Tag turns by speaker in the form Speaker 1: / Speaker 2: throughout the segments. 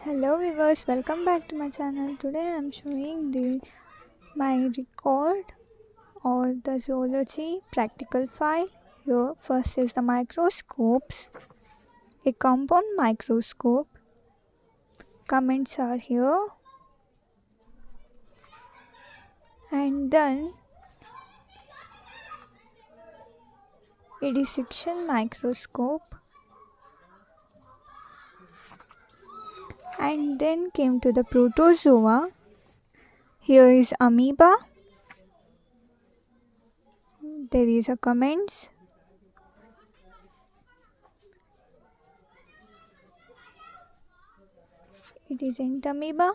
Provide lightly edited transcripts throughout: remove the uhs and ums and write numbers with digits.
Speaker 1: Hello viewers, welcome back to my channel. Today I am showing my record or the zoology practical file. Here first is the microscopes, a compound microscope. Comments are here, and then a dissection microscope, and then came to the protozoa. Here is amoeba. There is a comments. It is ant amoeba.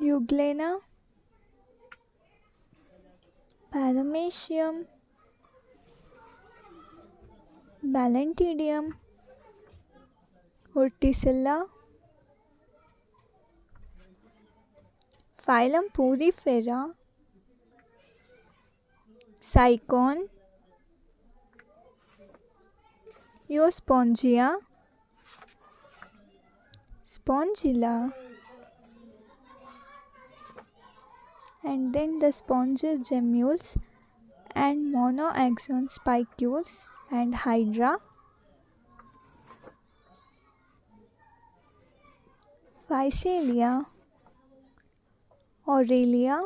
Speaker 1: Euglena, Paramecium, Balantidium, Urticilla, phylum Porifera, Cycon, Eospongia, Spongilla, and then the sponges gemmules and monoaxon spicules and Hydra, Physalia, Aurelia,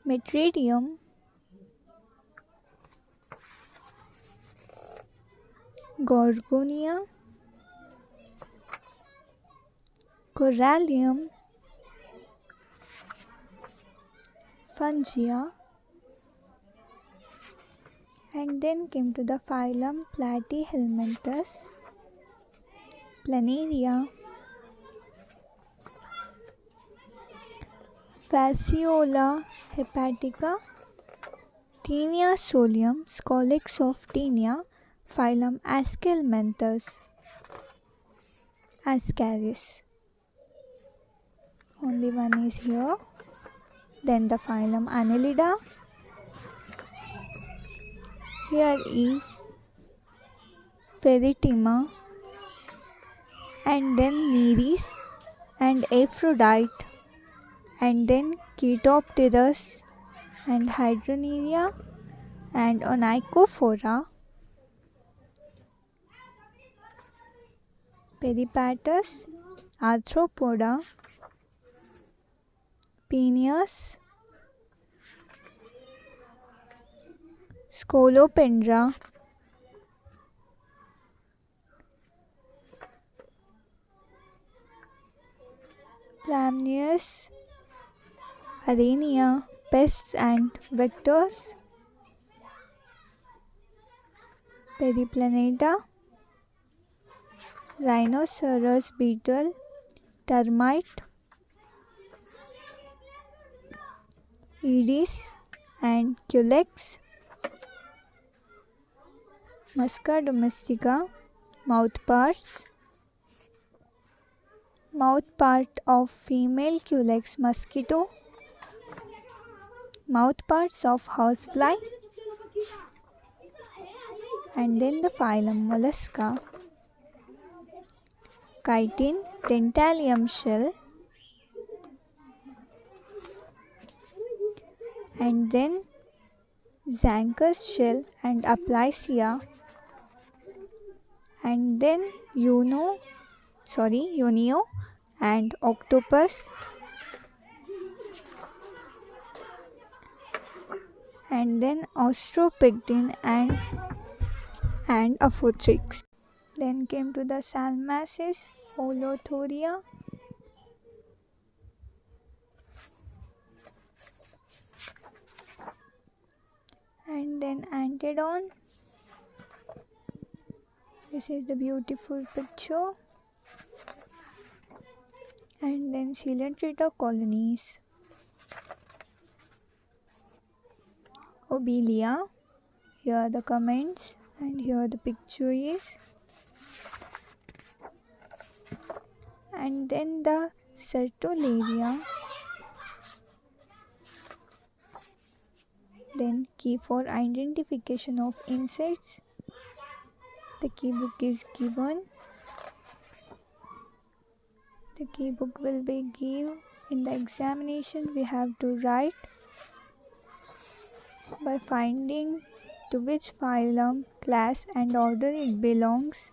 Speaker 1: Metridium, Gorgonia, Corallium, Fungia, and then came to the phylum Platyhelminthes, Planaria, Fasciola hepatica, Taenia solium, Scolex of Taenia, phylum Aschelminthes, Ascaris. Only one is here. Then the phylum Annelida. Here is Ferritima, and then Nereis and Aphrodite, and then Chaetopterus and Hydroneria and Onychophora, Peripatus, Arthropoda, Peneus, Scolopendra, Plamnius, Arania, pests and vectors, Periplaneta, Rhinoceros beetle, termite, Aedes and Culex, Musca domestica, mouthparts, mouthpart of female Culex mosquito, mouthparts of housefly, and then the phylum Mollusca, chitin, dentalium shell, and then Xanthus shell and Aplysia, and then Unio and octopus, and then Ostropectin and Aphotrix. Then came to the Salmacis, Holothuria, and then Antedon. This is the beautiful picture. And then Coelenterata colonies, Obelia. Here are the comments, and here the picture is. And then the Sertolaria, then key for identification of insects. The key book is given. The key book will be given in the examination. We have to write by finding to which phylum, class and order it belongs.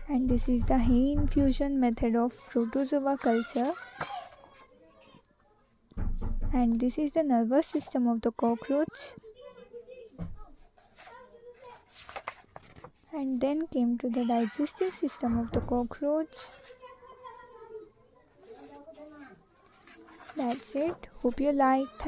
Speaker 1: And this is the hay infusion method of protozoa culture. And this is the nervous system of the cockroach. And then came to the digestive system of the cockroach. That's it. Hope you liked.